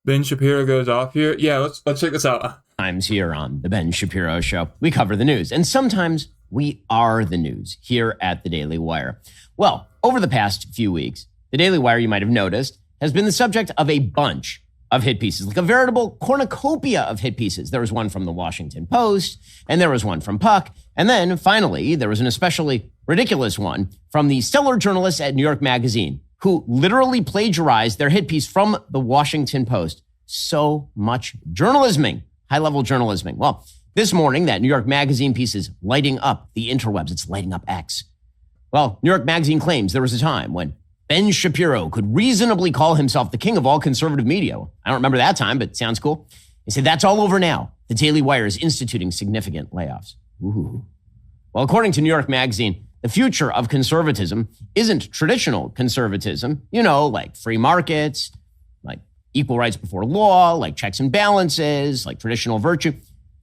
Ben Shapiro goes off here. Yeah, let's check this out. Times here on the Ben Shapiro Show, we cover the news, and sometimes we are the news here at the Daily Wire. Well, over the past few weeks, the Daily Wire, you might have noticed, has been the subject of a bunch of hit pieces, like a veritable cornucopia of hit pieces. There was one from the Washington Post, and there was one from Puck, and then finally, there was an especially ridiculous one from the stellar journalists at New York Magazine, who literally plagiarized their hit piece from the Washington Post. So much journalisming, high-level journalisming. Well, this morning, that New York Magazine piece is lighting up the interwebs. It's lighting up X. Well, New York Magazine claims there was a time when Ben Shapiro could reasonably call himself the king of all conservative media. I don't remember that time, but it sounds cool. They say that's all over now. The Daily Wire is instituting significant layoffs. Ooh. Well, according to New York Magazine, the future of conservatism isn't traditional conservatism, like free markets, like equal rights before law, like checks and balances, like traditional virtue.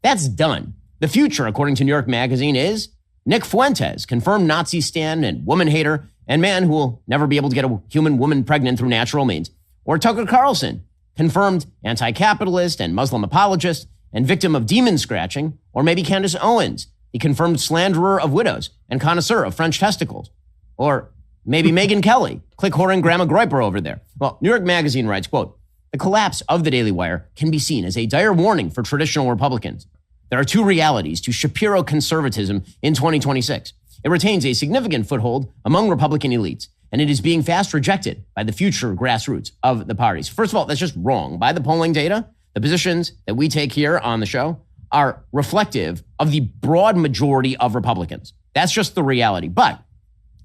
That's done. The future, according to New York Magazine, is Nick Fuentes, confirmed Nazi stan and woman hater, and man who will never be able to get a human woman pregnant through natural means. Or Tucker Carlson, confirmed anti-capitalist and Muslim apologist and victim of demon scratching. Or maybe Candace Owens, the confirmed slanderer of widows and connoisseur of French testicles. Or maybe Megyn Kelly, click-whoring Grandma Groiper over there. Well, New York Magazine writes, quote, "The collapse of the Daily Wire can be seen as a dire warning for traditional Republicans. There are two realities to Shapiro conservatism in 2026. It retains a significant foothold among Republican elites, and it is being fast rejected by the future grassroots of the parties." First of all, that's just wrong. By the polling data, the positions that we take here on the show are reflective of the broad majority of Republicans. That's just the reality. But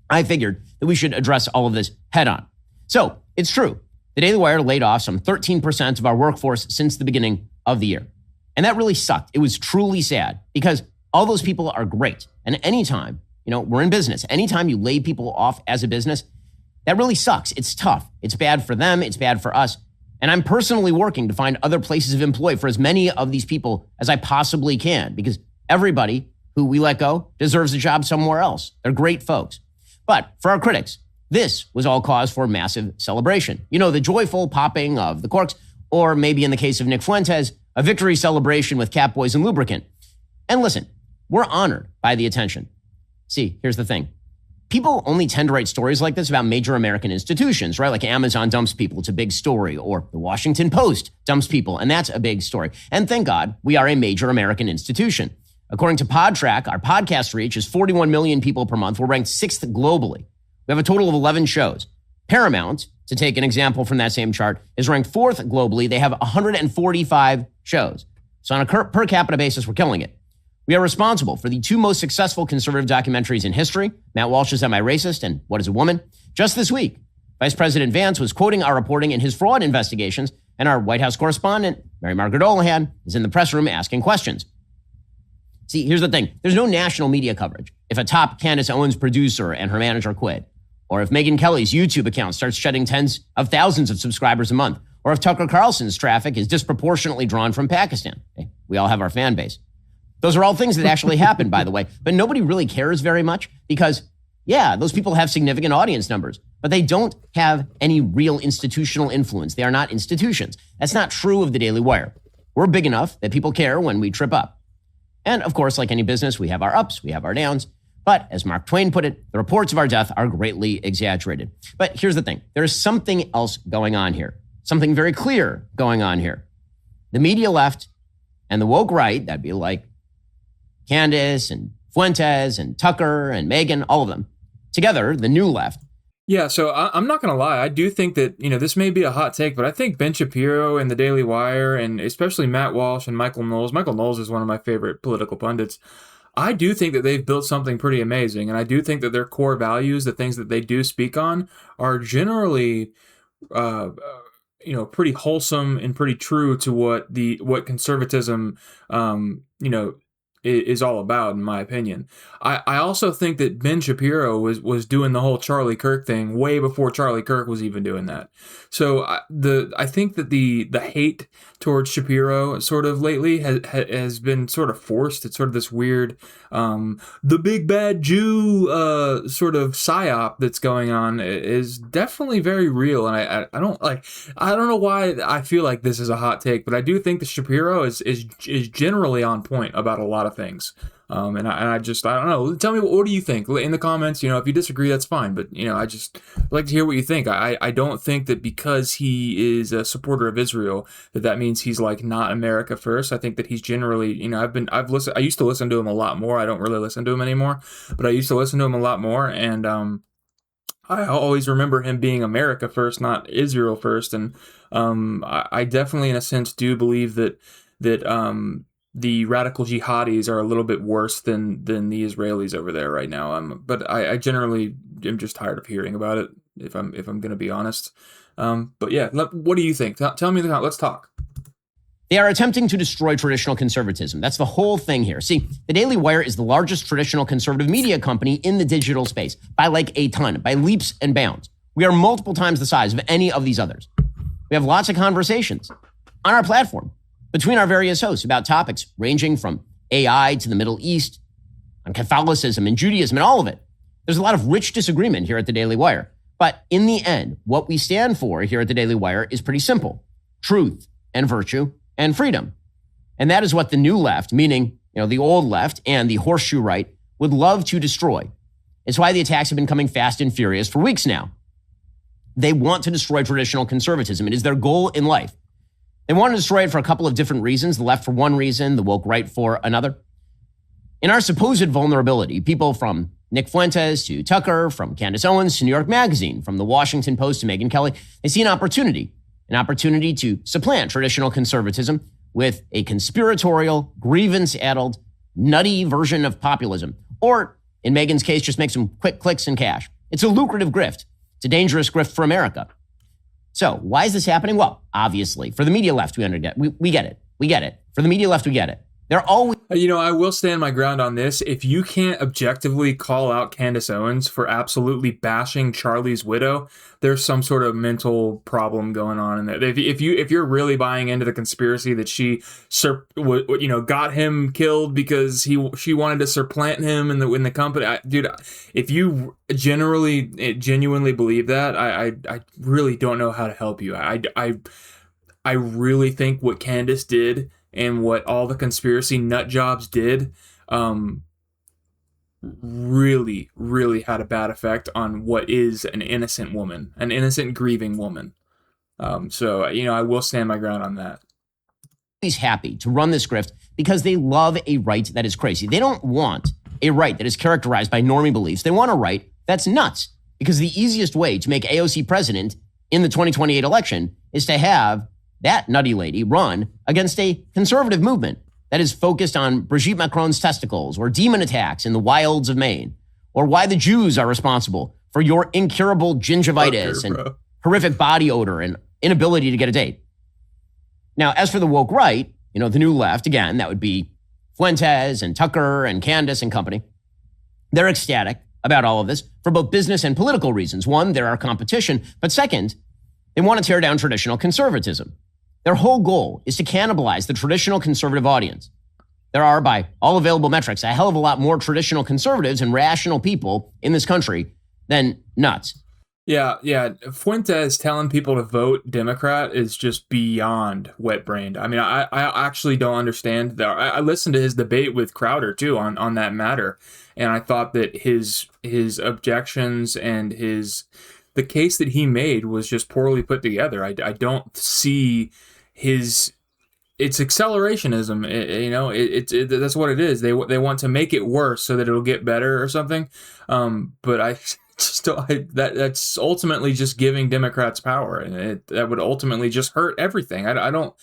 I figured that we should address all of this head on. So it's true. The Daily Wire laid off some 13% of our workforce since the beginning of the year. And that really sucked. It was truly sad because all those people are great. And anytime, we're in business, anytime you lay people off as a business, that really sucks. It's tough. It's bad for them. It's bad for us. And I'm personally working to find other places of employ for as many of these people as I possibly can, because everybody who we let go deserves a job somewhere else. They're great folks. But for our critics, this was all cause for massive celebration. The joyful popping of the corks, or maybe in the case of Nick Fuentes, a victory celebration with Catboys and lubricant. And listen, we're honored by the attention. See, here's the thing. People only tend to write stories like this about major American institutions, right? Like Amazon dumps people, it's a big story, or the Washington Post dumps people, and that's a big story. And thank God we are a major American institution. According to PodTrack, our podcast reach is 41 million people per month. We're ranked 6th globally. We have a total of 11 shows. Paramount, to take an example from that same chart, is ranked 4th globally. They have 145 shows. So on a per capita basis, we're killing it. We are responsible for the 2 most successful conservative documentaries in history, Matt Walsh's Am I Racist and What is a Woman? Just this week, Vice President Vance was quoting our reporting in his fraud investigations, and our White House correspondent, Mary Margaret Olahan, is in the press room asking questions. See, here's the thing. There's no national media coverage if a top Candace Owens producer and her manager quit, or if Megyn Kelly's YouTube account starts shedding tens of thousands of subscribers a month, or if Tucker Carlson's traffic is disproportionately drawn from Pakistan. Hey, we all have our fan base. Those are all things that actually happen, by the way, but nobody really cares very much because, yeah, those people have significant audience numbers, but they don't have any real institutional influence. They are not institutions. That's not true of the Daily Wire. We're big enough that people care when we trip up. And of course, like any business, we have our ups, we have our downs. But as Mark Twain put it, the reports of our death are greatly exaggerated. But here's the thing. There's something else going on here. Something very clear going on here. The media left and the woke right, that'd be like Candace and Fuentes and Tucker and Megyn, all of them. Together, the new left. Yeah, so I'm not going to lie. I do think that, this may be a hot take, but I think Ben Shapiro and the Daily Wire, and especially Matt Walsh and Michael Knowles is one of my favorite political pundits. I do think that they've built something pretty amazing, and I do think that their core values, the things that they do speak on, are generally pretty wholesome and pretty true to what conservatism is all about, in my opinion. I also think that Ben Shapiro was doing the whole Charlie Kirk thing way before Charlie Kirk was even doing that. So I think that the hate towards Shapiro sort of lately has been sort of forced. It's sort of this weird the big bad Jew sort of psyop that's going on is definitely very real, and I don't know why I feel like this is a hot take, but I do think that Shapiro is generally on point about a lot of things. And I don't know. Tell me, what do you think in the comments? If you disagree, that's fine. But I just like to hear what you think. I don't think that because he is a supporter of Israel that means he's like not America first. I think that he's generally, I used to listen to him a lot more. I don't really listen to him anymore, but I used to listen to him a lot more. And I always remember him being America first, not Israel first. And I definitely, in a sense, do believe that the radical jihadis are a little bit worse than the Israelis over there right now. But I generally am just tired of hearing about it, if I'm going to be honest. But yeah, what do you think? Tell me. Let's talk. They are attempting to destroy traditional conservatism. That's the whole thing here. See, the Daily Wire is the largest traditional conservative media company in the digital space by like a ton, by leaps and bounds. We are multiple times the size of any of these others. We have lots of conversations on our platform between our various hosts about topics ranging from AI to the Middle East, on Catholicism and Judaism and all of it. There's a lot of rich disagreement here at the Daily Wire. But in the end, what we stand for here at the Daily Wire is pretty simple: truth and virtue and freedom. And that is what the new left, meaning the old left and the horseshoe right, would love to destroy. It's why the attacks have been coming fast and furious for weeks now. They want to destroy traditional conservatism. It is their goal in life. They want to destroy it for a couple of different reasons. The left for one reason, the woke right for another. In our supposed vulnerability, people from Nick Fuentes to Tucker, from Candace Owens to New York Magazine, from the Washington Post to Megyn Kelly, they see an opportunity to supplant traditional conservatism with a conspiratorial, grievance-addled, nutty version of populism. Or, in Megyn's case, just make some quick clicks and cash. It's a lucrative grift. It's a dangerous grift for America. So why is this happening? Well, obviously, for the media left, we get it. We get it. For the media left, we get it. They're always... I will stand my ground on this. If you can't objectively call out Candace Owens for absolutely bashing Charlie's widow, there's some sort of mental problem going on in there. If you're really buying into the conspiracy that she got him killed because she wanted to supplant him in the company, dude, if you genuinely believe that, I really don't know how to help you. I really think what Candace did and what all the conspiracy nut jobs did really, really had a bad effect on what is an innocent woman, an innocent grieving woman. So I will stand my ground on that. He's happy to run this grift because they love a right that is crazy. They don't want a right that is characterized by normie beliefs. They want a right that's nuts, because the easiest way to make AOC president in the 2028 election is to have that nutty lady run against a conservative movement that is focused on Brigitte Macron's testicles or demon attacks in the wilds of Maine, or why the Jews are responsible for your incurable gingivitis and horrific body odor and inability to get a date. Now, as for the woke right, the new left, again, that would be Fuentes and Tucker and Candace and company. They're ecstatic about all of this for both business and political reasons. One, they're our competition, but second, they want to tear down traditional conservatism. Their whole goal is to cannibalize the traditional conservative audience. There are, by all available metrics, a hell of a lot more traditional conservatives and rational people in this country than nuts. Yeah. Fuentes telling people to vote Democrat is just beyond wet-brained. I mean, I actually don't understand that. I listened to his debate with Crowder, too, on that matter, and I thought that his objections and the case that he made was just poorly put together. I don't see it's accelerationism. That's what it is. They want to make it worse so that it'll get better or something. But that's ultimately just giving Democrats power, and that would ultimately just hurt everything. I don't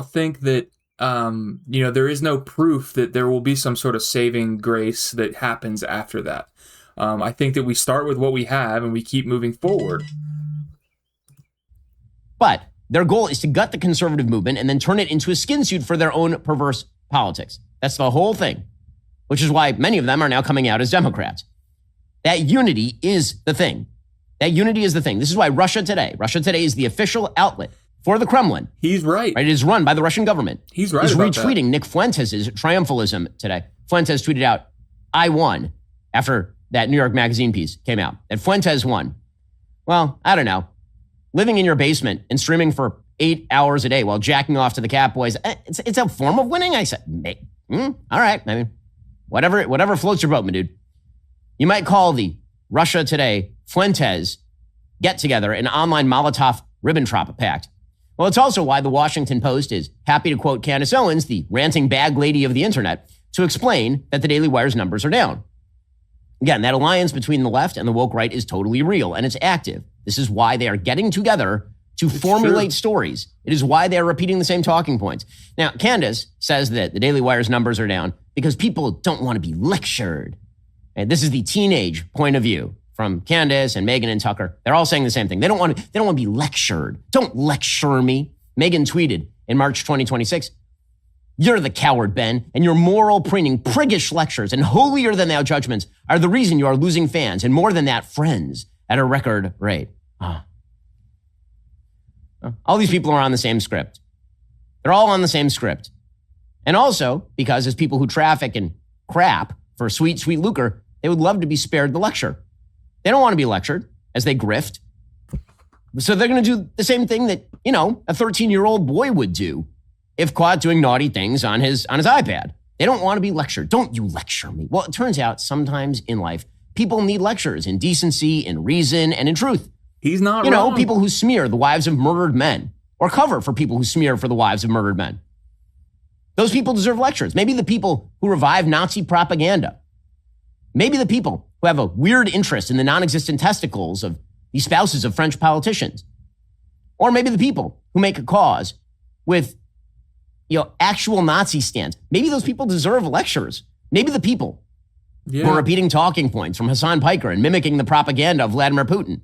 think that there is no proof that there will be some sort of saving grace that happens after that. I think that we start with what we have and we keep moving forward. But their goal is to gut the conservative movement and then turn it into a skin suit for their own perverse politics. That's the whole thing, which is why many of them are now coming out as Democrats. That unity is the thing. That unity is the thing. This is why Russia Today is the official outlet for the Kremlin. He's right. It is run by the Russian government. He's right He's about retweeting that. Nick Fuentes' triumphalism today. Fuentes tweeted out, I won, after that New York Magazine piece came out, that Fuentes won. Well, I don't know. Living in your basement and streaming for 8 hours a day while jacking off to the Catboys, it's a form of winning, I said. All right, I mean, whatever floats your boat, my dude. You might call the Russia Today Fuentes get-together an online Molotov-Ribbentrop pact. Well, it's also why the Washington Post is happy to quote Candace Owens, the ranting bag lady of the internet, to explain that the Daily Wire's numbers are down. Again, that alliance between the left and the woke right is totally real, and it's active. This is why they are getting together to formulate stories. It is why they are repeating the same talking points. Now, Candace says that the Daily Wire's numbers are down because people don't want to be lectured. And this is the teenage point of view from Candace and Megyn and Tucker. They're all saying the same thing. They don't want to be lectured. Don't lecture me. Megyn tweeted in March 2026, "You're the coward, Ben, and your moral preening, priggish lectures and holier-than-thou judgments are the reason you are losing fans, and more than that, friends, at a record rate." All these people are on the same script. They're all on the same script. And also, because as people who traffic in crap for sweet, sweet lucre, they would love to be spared the lecture. They don't want to be lectured as they grift. So they're going to do the same thing that, a 13-year-old boy would do if caught doing naughty things on his iPad. They don't want to be lectured. Don't you lecture me. Well, it turns out sometimes in life, people need lectures in decency, in reason, and in truth. He's not wrong. People who smear the wives of murdered men or cover for people who smear for the wives of murdered men. Those people deserve lectures. Maybe the people who revive Nazi propaganda. Maybe the people who have a weird interest in the non-existent testicles of the spouses of French politicians. Or maybe the people who make a cause with, actual Nazi stands. Maybe those people deserve lectures. Maybe the people who are repeating talking points from Hassan Piker and mimicking the propaganda of Vladimir Putin.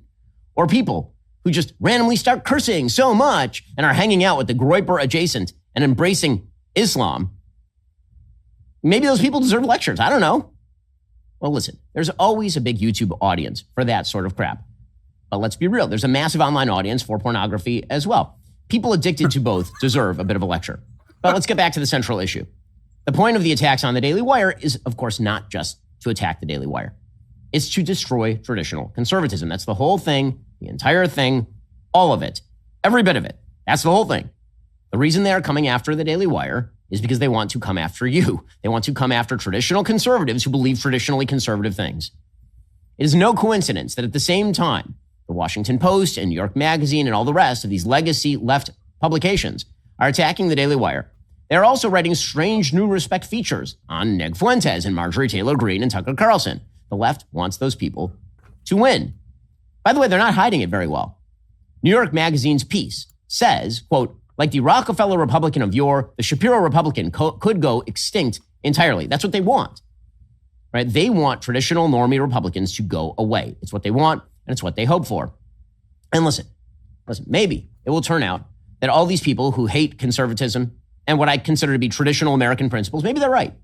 Or people who just randomly start cursing so much and are hanging out with the Groyper adjacent and embracing Islam. Maybe those people deserve lectures. I don't know. Well, listen, there's always a big YouTube audience for that sort of crap. But let's be real. There's a massive online audience for pornography as well. People addicted to both deserve a bit of a lecture. But let's get back to the central issue. The point of the attacks on the Daily Wire is, of course, not just to attack the Daily Wire. It's to destroy traditional conservatism. That's the whole thing, the entire thing, all of it, every bit of it. That's the whole thing. The reason they are coming after the Daily Wire is because they want to come after you. They want to come after traditional conservatives who believe traditionally conservative things. It is no coincidence that at the same time, the Washington Post and New York Magazine and all the rest of these legacy left publications are attacking the Daily Wire. They're also writing strange new respect features on Nick Fuentes and Marjorie Taylor Greene and Tucker Carlson. The left wants those people to win. By the way, they're not hiding it very well. New York Magazine's piece says, quote, "Like the Rockefeller Republican of yore, the Shapiro Republican could go extinct entirely." That's what they want, right? They want traditional normie Republicans to go away. It's what they want, and it's what they hope for. And listen, maybe it will turn out that all these people who hate conservatism and what I consider to be traditional American principles, maybe they're right.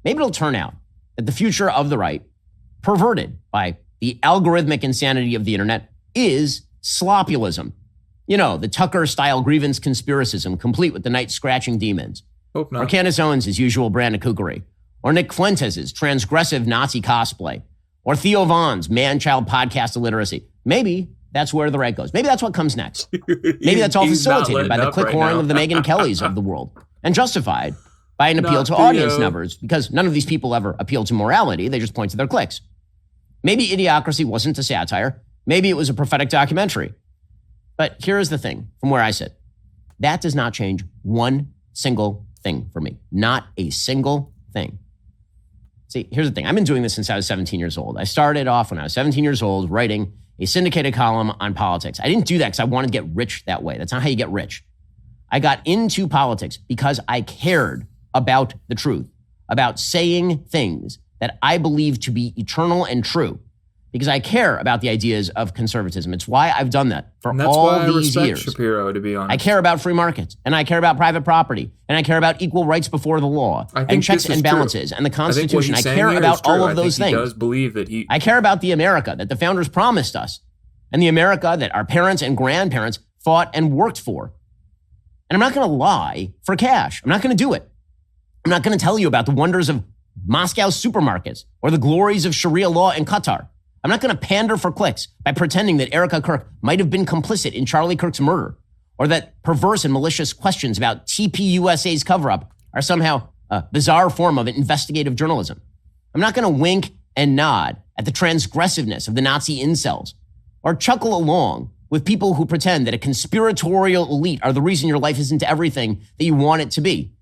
Maybe it'll turn out that the future of the right, perverted by the algorithmic insanity of the internet, is sloppulism. The Tucker-style grievance conspiracism, complete with the night-scratching demons. Hope not. Or Candace Owens' usual brand of kookery. Or Nick Fuentes' transgressive Nazi cosplay. Or Theo Vaughn's man-child podcast illiteracy. Maybe that's where the right goes. Maybe that's what comes next. Maybe that's all facilitated by the click whoring of the Megyn Kellys of the world and justified by an appeal to audience numbers, because none of these people ever appeal to morality. They just point to their clicks. Maybe Idiocracy wasn't a satire. Maybe it was a prophetic documentary. But here's the thing from where I sit. That does not change one single thing for me. Not a single thing. See, here's the thing. I've been doing this since I was 17 years old. I started off when I was 17 years old writing a syndicated column on politics. I didn't do that because I wanted to get rich that way. That's not how you get rich. I got into politics because I cared about the truth, about saying things that I believe to be eternal and true. because I care about the ideas of conservatism. It's why I've done that for And that's all why I these respect years. Shapiro, to be honest. I care about free markets, and I care about private property, and I care about equal rights before the law, and checks and balances, and the Constitution. I care about all of those things. He does believe that I care about the America that the founders promised us, and the America that our parents and grandparents fought and worked for. And I'm not going to lie for cash. I'm not going to do it. I'm not going to tell you about the wonders of Moscow supermarkets or the glories of Sharia law in Qatar. I'm not going to pander for clicks by pretending that Erica Kirk might have been complicit in Charlie Kirk's murder, or that perverse and malicious questions about TPUSA's cover-up are somehow a bizarre form of investigative journalism. I'm not going to wink and nod at the transgressiveness of the Nazi incels, or chuckle along with people who pretend that a conspiratorial elite are the reason your life isn't everything that you want it to be.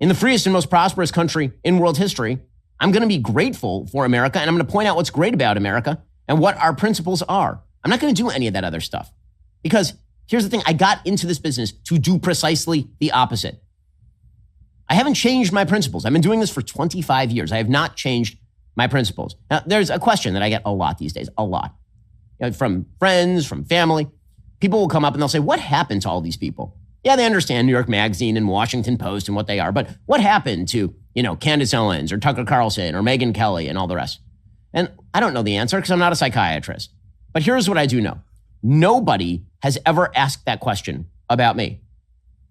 In the freest and most prosperous country in world history, I'm going to be grateful for America, and I'm going to point out what's great about America and what our principles are. I'm not going to do any of that other stuff. Because here's the thing, I got into this business to do precisely the opposite. I haven't changed my principles. I've been doing this for 25 years. I have not changed my principles. Now, there's a question that I get a lot these days, a lot. From friends, from family. People will come up and they'll say, what happened to all these people? Yeah, they understand New York Magazine and Washington Post and what they are, but what happened to, Candace Owens or Tucker Carlson or Megyn Kelly and all the rest? And I don't know the answer because I'm not a psychiatrist. But here's what I do know. Nobody has ever asked that question about me.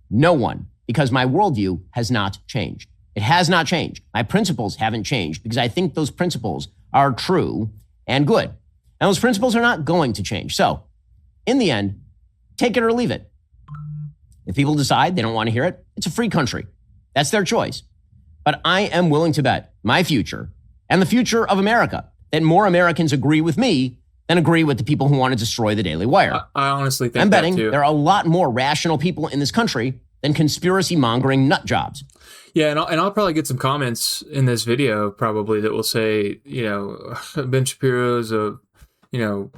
No one, because my worldview has not changed. It has not changed. My principles haven't changed because I think those principles are true and good. And those principles are not going to change. So, in the end, take it or leave it. If people decide they don't want to hear it, it's a free country. That's their choice. But I am willing to bet my future and the future of America that more Americans agree with me than agree with the people who want to destroy the Daily Wire. I honestly think I'm betting that too. There are a lot more rational people in this country than conspiracy-mongering nut jobs. Yeah, and I'll probably get some comments in this video probably that will say, Ben Shapiro's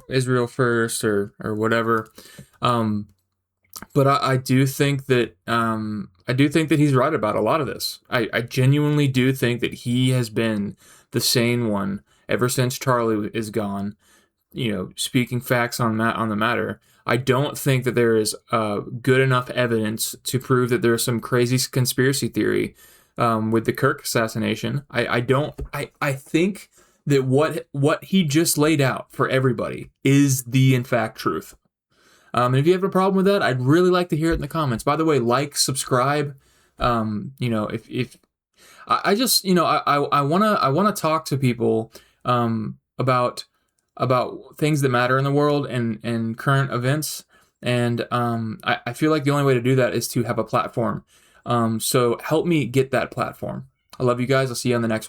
Israel first or whatever. But I do think that he's right about a lot of this. I genuinely do think that he has been the sane one ever since Charlie is gone, speaking facts on the matter. I don't think that there is good enough evidence to prove that there's some crazy conspiracy theory with the Kirk assassination. I think that what he just laid out for everybody is the in fact truth. And if you have a problem with that, I'd really like to hear it in the comments. By the way, like, subscribe. If I just I wanna talk to people about things that matter in the world and current events. And I feel like the only way to do that is to have a platform. So help me get that platform. I love you guys. I'll see you on the next one.